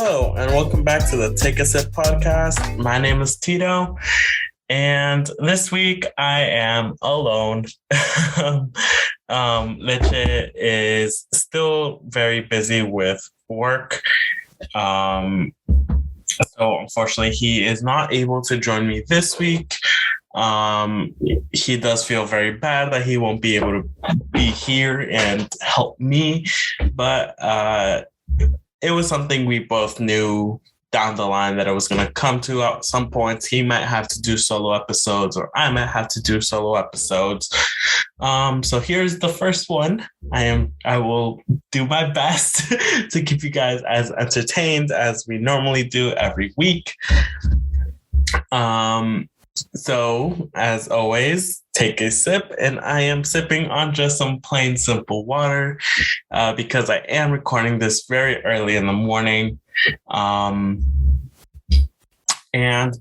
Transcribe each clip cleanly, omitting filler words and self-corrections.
Hello, and welcome back to the Take a Sip podcast. My name is Tito, and this week I am alone. Leche is still very busy with work. So unfortunately, he is not able to join me this week. He does feel very bad that he won't be able to be here and help me, but it was something we both knew down the line that it was going to come to at some point. He might have to do solo episodes, or I might have to do solo episodes. So here's the first one. I will do my best to keep you guys as entertained as we normally do every week. So, as always, take a sip, and I am sipping on just some plain simple water because I am recording this very early in the morning. And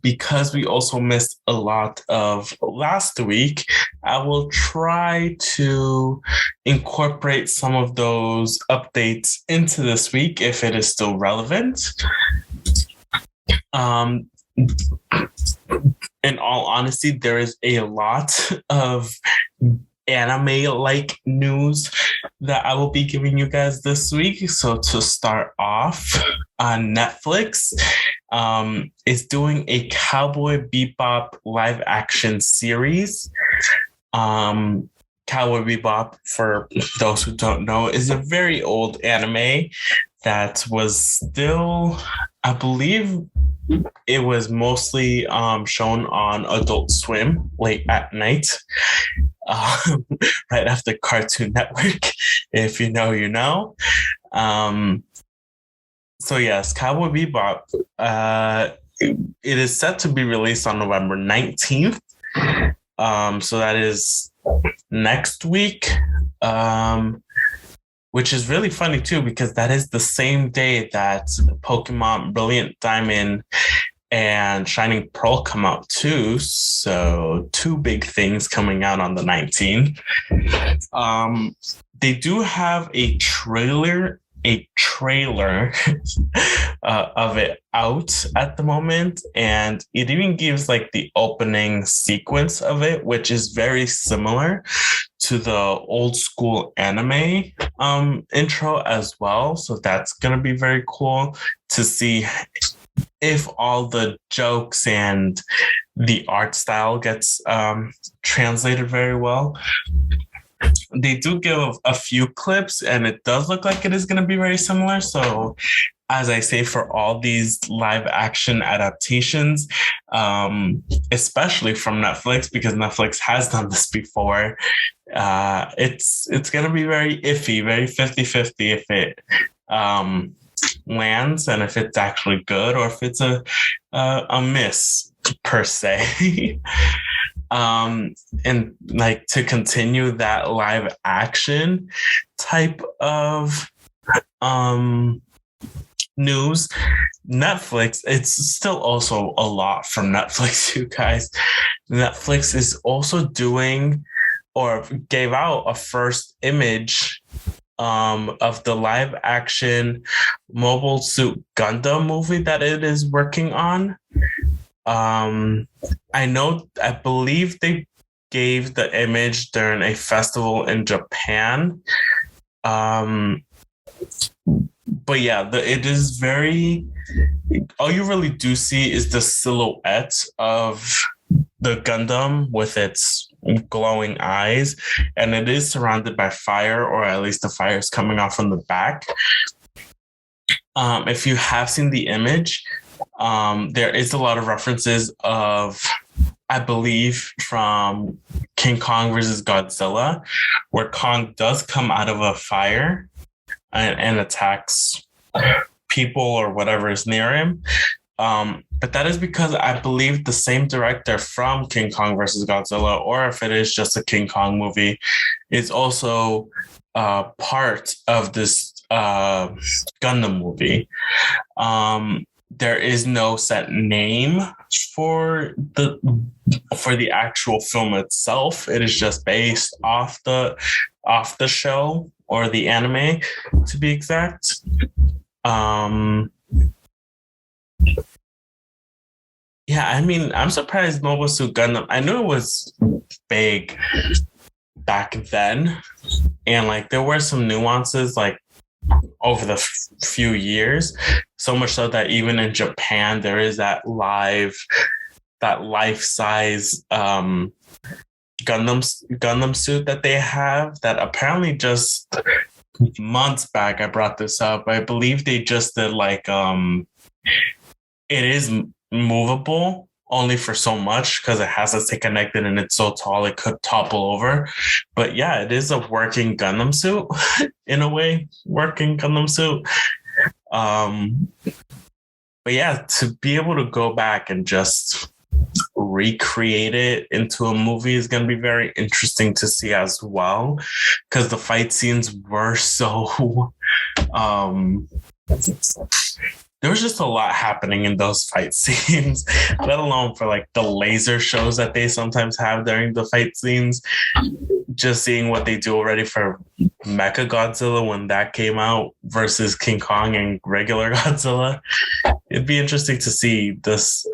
because we also missed a lot of last week, I will try to incorporate some of those updates into this week if it is still relevant. In all honesty, there is a lot of anime-like news that I will be giving you guys this week. So to start off, Netflix is doing a Cowboy Bebop live-action series. Cowboy Bebop, for those who don't know, is a very old anime that was still, I believe, it was mostly shown on Adult Swim late at night, right after Cartoon Network. If you know, you know. So yes, Cowboy Bebop. It is set to be released on November 19th. So that is next week. Which is really funny too, because that is the same day that Pokemon Brilliant Diamond and Shining Pearl come out too. So two big things coming out on the 19th. They do have a trailer of it out at the moment, and it even gives like the opening sequence of it, which is very similar to the old school anime intro as well. So that's gonna be very cool to see if all the jokes and the art style gets translated very well. They do give a few clips, and it does look like it is going to be very similar. So, as I say, for all these live action adaptations, especially from Netflix, because Netflix has done this before, it's going to be very iffy, very 50-50 if it lands and if it's actually good or if it's a miss per se. And like to continue that live action type of news, Netflix, it's still also a lot from Netflix, you guys. Netflix is also doing or gave out a first image of the live action Mobile Suit Gundam movie that it is working on. I believe they gave the image during a festival in Japan. But yeah, it is very, all you really do see is the silhouette of the Gundam with its glowing eyes, and it is surrounded by fire, or at least the fire is coming off from the back. If you have seen the image, there is a lot of references of, I believe, from King Kong versus Godzilla, where Kong does come out of a fire and attacks people or whatever is near him. But that is because I believe the same director from King Kong versus Godzilla, or if it is just a King Kong movie, is also part of this Gundam movie. There is no set name for the actual film itself. It is just based off the show or the anime, to be exact. Yeah, I mean, I'm surprised Mobile Suit Gundam. I knew it was big back then, and like there were some nuances like over the few years, so much so that even in Japan there is that life size Gundam suit that they have that apparently just months back I brought this up. I believe they just did like it is movable only for so much because it has to stay connected and it's so tall it could topple over. But yeah, it is a working Gundam suit in a way, working Gundam suit. But yeah, to be able to go back and just recreate it into a movie is going to be very interesting to see as well, because the fight scenes were so there was just a lot happening in those fight scenes, let alone for like the laser shows that they sometimes have during the fight scenes. Just seeing what they do already for Mecha Godzilla when that came out versus King Kong and regular Godzilla. It'd be interesting to see this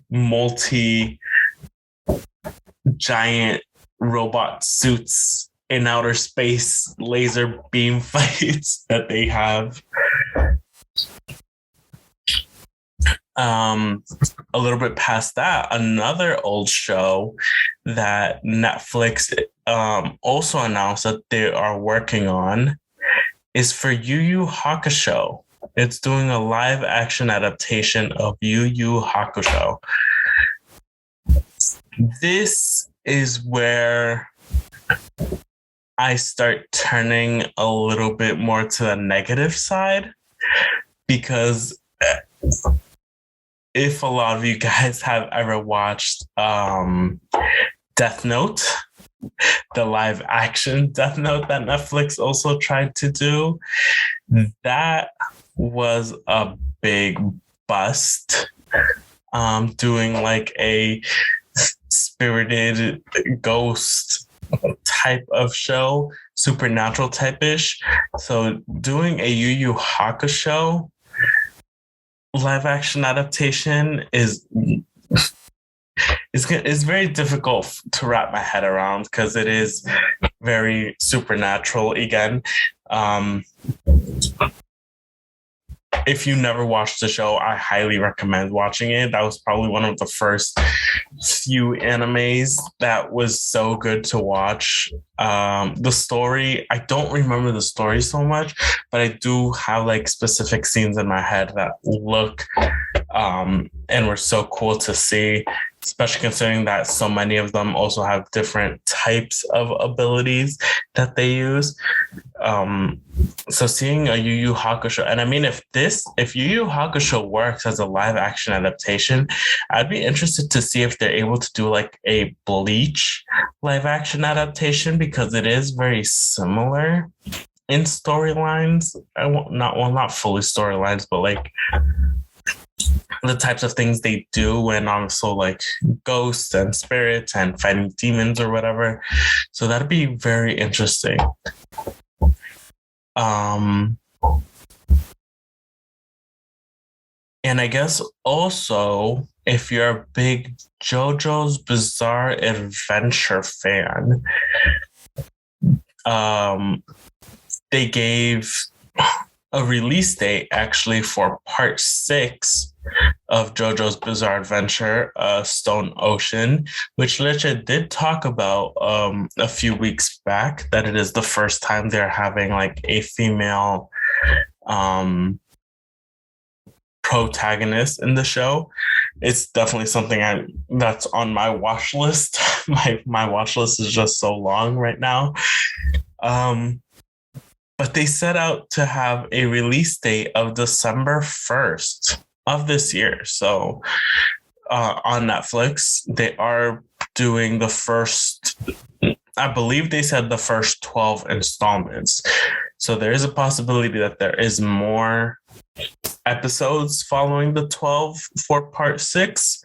multi giant robot suits in outer space laser beam fights that they have. A little bit past that, another old show that Netflix also announced that they are working on is for Yu Hakusho. It's doing a live action adaptation of Yu Hakusho. This is where I start turning a little bit more to the negative side, because if a lot of you guys have ever watched Death Note, the live action Death Note that Netflix also tried to do, that was a big bust. Doing like a spirited ghost type of show, supernatural type-ish. So doing a Yu Hakusho live action adaptation is very difficult to wrap my head around, because it is very supernatural again. If you never watched the show, I highly recommend watching it. That was probably one of the first few animes that was so good to watch. The story, I don't remember the story so much, but I do have like specific scenes in my head that look and were so cool to see, especially considering that so many of them also have different types of abilities that they use. So seeing a Yu Hakusho, and I mean, if Yu Hakusho works as a live action adaptation, I'd be interested to see if they're able to do like a Bleach live action adaptation, because it is very similar in storylines. Not fully storylines, but like the types of things they do, and also like ghosts and spirits and fighting demons or whatever. So that'd be very interesting. And I guess also, if you're a big JoJo's Bizarre Adventure fan, they gave a release date actually for part 6 of JoJo's Bizarre Adventure, Stone Ocean, which Leche did talk about a few weeks back, that it is the first time they're having like a female protagonist in the show. It's definitely something that's on my watch list. My watch list is just so long right now. But they set out to have a release date of December 1st of this year. So on Netflix, they are doing the first, I believe they said the first 12 installments. So there is a possibility that there is more episodes following the 12 for part 6.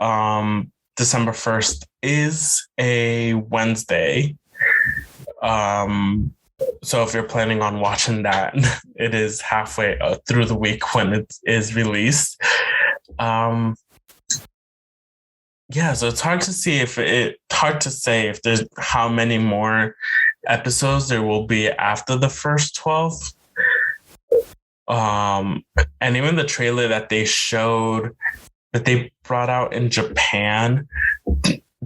December 1st is a Wednesday. So if you're planning on watching that, it is halfway through the week when it is released. yeah, so it's hard to see hard to say if there's how many more episodes there will be after the first 12. And even the trailer that they showed that they brought out in Japan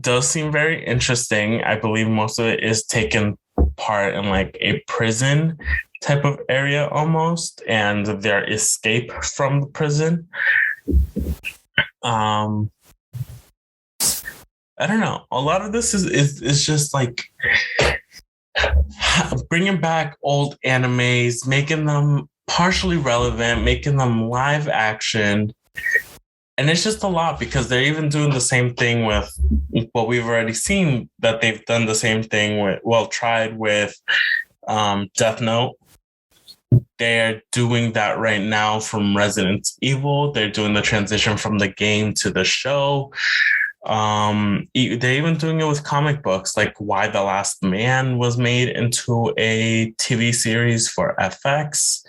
does seem very interesting. I believe most of it is taken part in like a prison type of area almost, and their escape from the prison. I don't know. A lot of this is just like bringing back old animes, making them partially relevant, making them live action. And it's just a lot because they're even doing the same thing with what we've already seen, that they've done the same thing with, well, tried with Death Note. They're doing that right now from Resident Evil. They're doing the transition from the game to the show. They're even doing it with comic books, like Why the Last Man was made into a TV series for FX.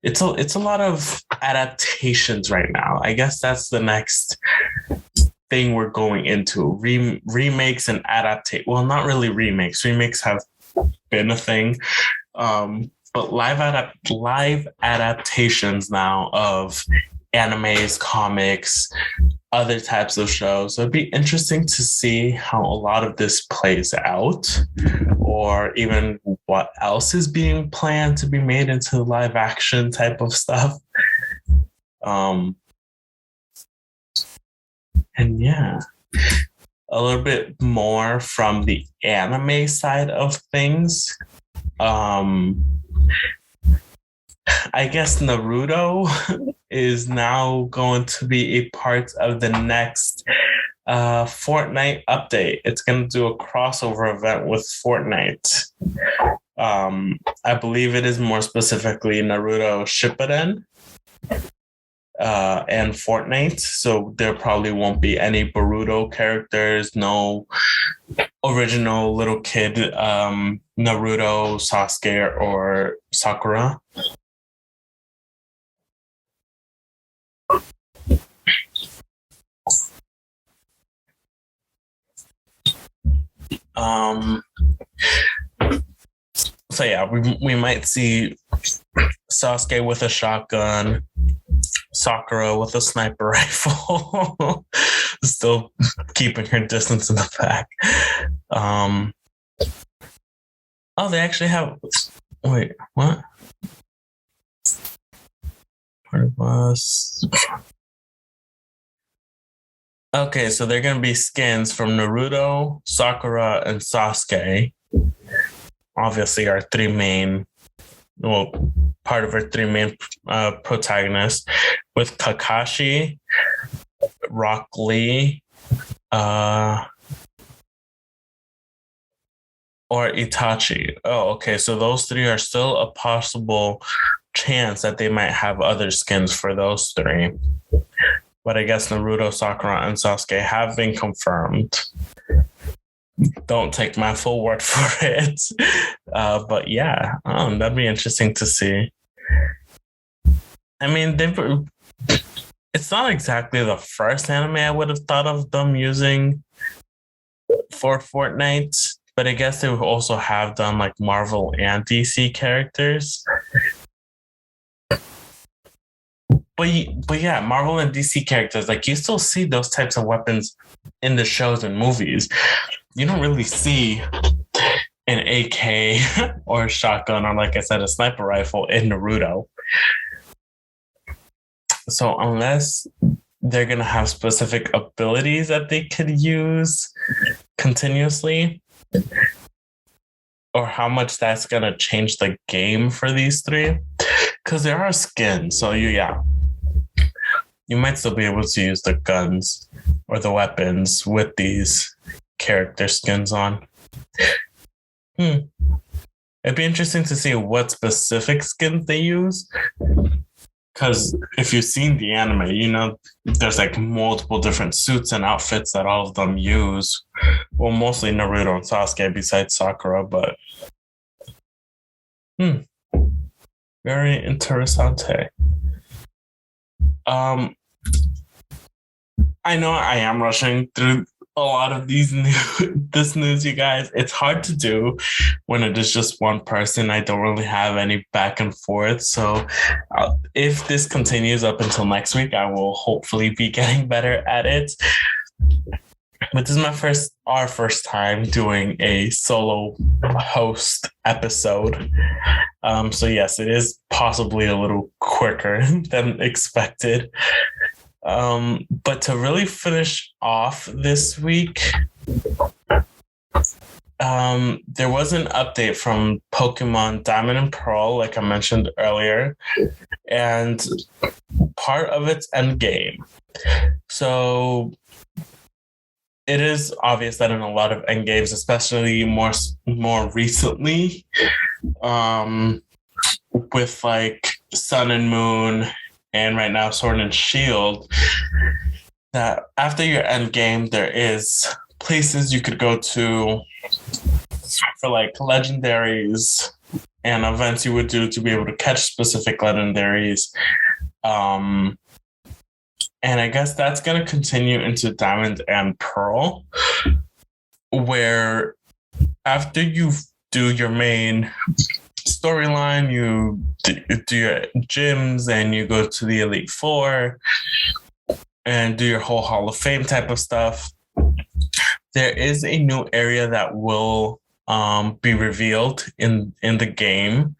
It's a lot of adaptations right now. I guess that's the next thing we're going into. Remakes and adaptate. Well, not really remakes. Remakes have been a thing. But live adaptations now of animes, comics, other types of shows. So it'd be interesting to see how a lot of this plays out, or even what else is being planned to be made into live action type of stuff. And yeah, a little bit more from the anime side of things. I guess Naruto is now going to be a part of the next Fortnite update. It's going to do a crossover event with Fortnite. I believe it is more specifically Naruto Shippuden and Fortnite. So there probably won't be any Boruto characters, no original little kid Naruto, Sasuke, or Sakura. So yeah, we might see Sasuke with a shotgun, Sakura with a sniper rifle, still keeping her distance in the back. Oh, they actually have. Wait, what? Where was? Okay, so they're gonna be skins from Naruto, Sakura, and Sasuke. Obviously, our three main, well, part of our three main protagonists, with Kakashi, Rock Lee, or Itachi. Oh, okay. So those three are still a possible chance that they might have other skins for those three. But I guess Naruto, Sakura, and Sasuke have been confirmed. Don't take my full word for it. But yeah, that'd be interesting to see. I mean, it's not exactly the first anime I would have thought of them using for Fortnite, but I guess they would also have done like Marvel and DC characters. But yeah, Marvel and DC characters, like you still see those types of weapons in the shows and movies. You don't really see an AK or a shotgun or, like I said, a sniper rifle in Naruto. So unless they're going to have specific abilities that they could use continuously, or how much that's going to change the game for these three, because there are skins. So you might still be able to use the guns or the weapons with these character skins on. It'd be interesting to see what specific skins they use. Because if you've seen the anime, you know, there's like multiple different suits and outfits that all of them use. Well, mostly Naruto and Sasuke besides Sakura, but very interessante. I know I am rushing through a lot of this news, you guys. It's hard to do when it is just one person. I don't really have any back and forth. So if this continues up until next week, I will hopefully be getting better at it. But this is our first time doing a solo host episode. So yes, it is possibly a little quicker than expected. But to really finish off this week, there was an update from Pokemon Diamond and Pearl, like I mentioned earlier, and part of its end game. So it is obvious that in a lot of end games, especially more recently, with like Sun and Moon, and right now Sword and Shield, that after your end game, there is places you could go to for like legendaries and events you would do to be able to catch specific legendaries. And I guess that's going to continue into Diamond and Pearl, where after you do your main storyline, you do your gyms and you go to the Elite Four and do your whole Hall of Fame type of stuff. There is a new area that will be revealed in the game.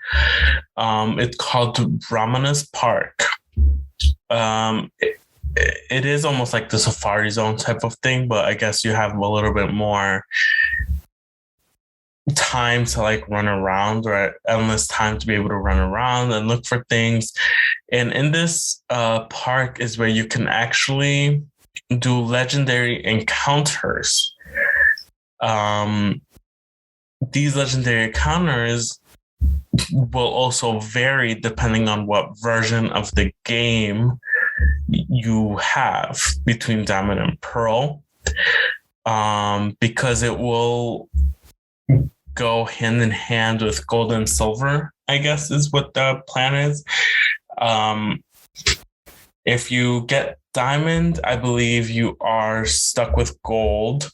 It's called Ramanas Park. It is almost like the Safari Zone type of thing, but I guess you have a little bit more time to like run around, or endless time to be able to run around and look for things. And in this park is where you can actually do legendary encounters. These legendary encounters will also vary depending on what version of the game you have between Diamond and Pearl, because it will go hand in hand with Gold and Silver, I guess is what the plan is. If you get Diamond, I believe you are stuck with Gold,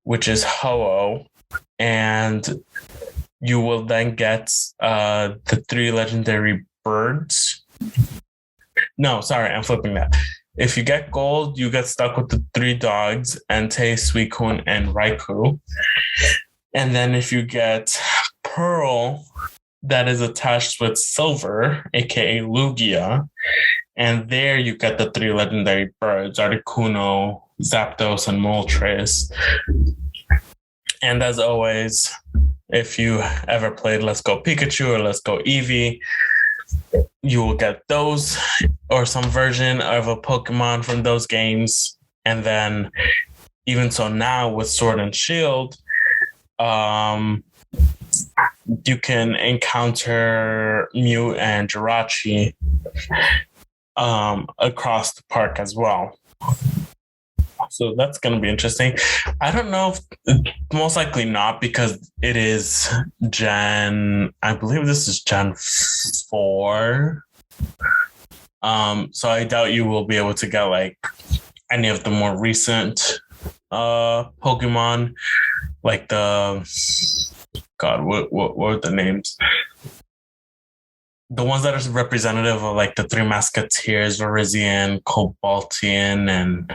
which is Ho-Oh, and you will then get the 3 legendary birds. No, sorry, I'm flipping that. If you get Gold, you get stuck with the 3 dogs, Entei, Suicune, and Raikou. And then if you get Pearl, that is attached with Silver, aka Lugia, and there you get the 3 legendary birds, Articuno, Zapdos, and Moltres. And as always, if you ever played Let's Go Pikachu or Let's Go Eevee, you will get those or some version of a Pokemon from those games. And then even so now with Sword and Shield, you can encounter Mew and Jirachi across the park as well. So that's going to be interesting. I don't know if, most likely not, because it is I believe this is Gen 4. So I doubt you will be able to get like any of the more recent Pokemon, like what were the names? The ones that are representative of like the 3 Musketeers, Virizion, Cobaltian, and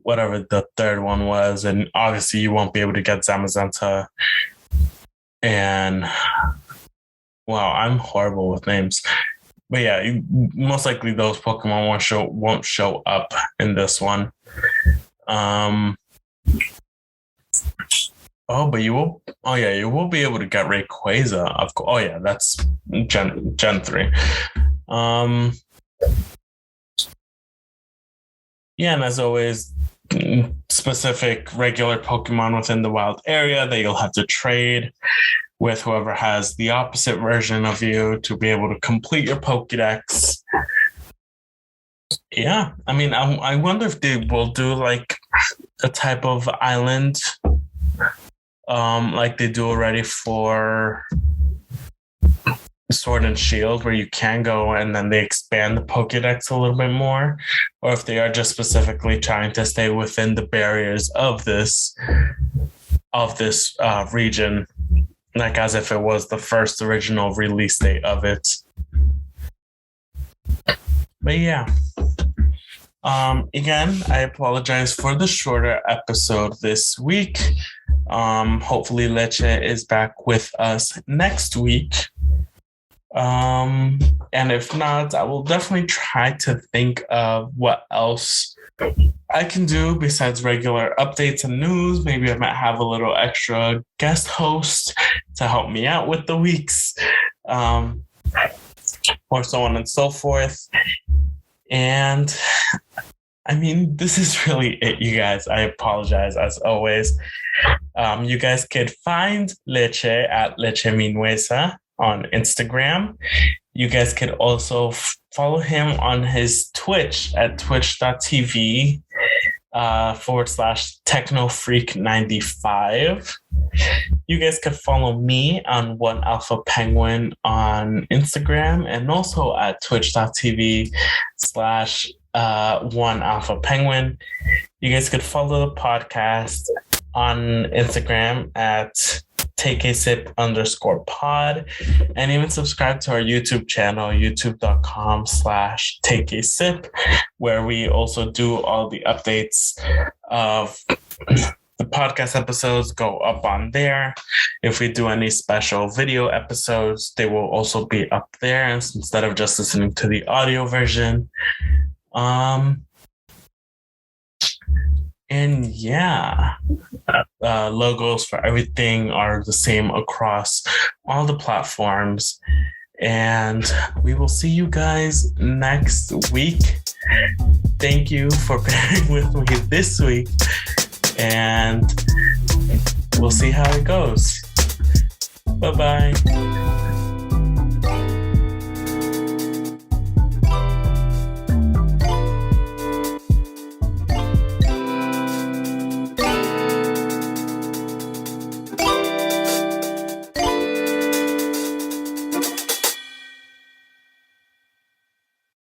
whatever the third one was. And obviously you won't be able to get Zamazenta. And wow, I'm horrible with names. But yeah, most likely those Pokemon won't show up in this one. But you will. Oh yeah, you will be able to get Rayquaza. Of course. Oh yeah, that's Gen 3. Yeah, and as always, specific regular Pokemon within the wild area that you'll have to trade with whoever has the opposite version of you to be able to complete your Pokédex. Yeah, I mean, I wonder if they will do like a type of island, like they do already for Sword and Shield, where you can go and then they expand the Pokédex a little bit more, or if they are just specifically trying to stay within the barriers of this region, like as if it was the first original release date of it. But yeah. Again, I apologize for the shorter episode this week. Hopefully Leche is back with us next week. And if not, I will definitely try to think of what else I can do besides regular updates and news. Maybe I might have a little extra guest host to help me out with the weeks, or so on and so forth. And I mean, this is really it, you guys. I apologize as always. You guys could find Leche at Leche Minuesa on Instagram. You guys could also follow him on his Twitch at twitch.tv /TechnoFreak95. You guys could follow me on One Alpha Penguin on Instagram and also at twitch.tv /One Alpha Penguin. You guys could follow the podcast on Instagram at takeasip_pod, and even subscribe to our YouTube channel, youtube.com/takeasip, where we also do all the updates of the podcast episodes go up on there. If we do any special video episodes, they will also be up there instead of just listening to the audio version. And yeah, logos for everything are the same across all the platforms. And we will see you guys next week. Thank you for bearing with me this week. And we'll see how it goes. Bye-bye.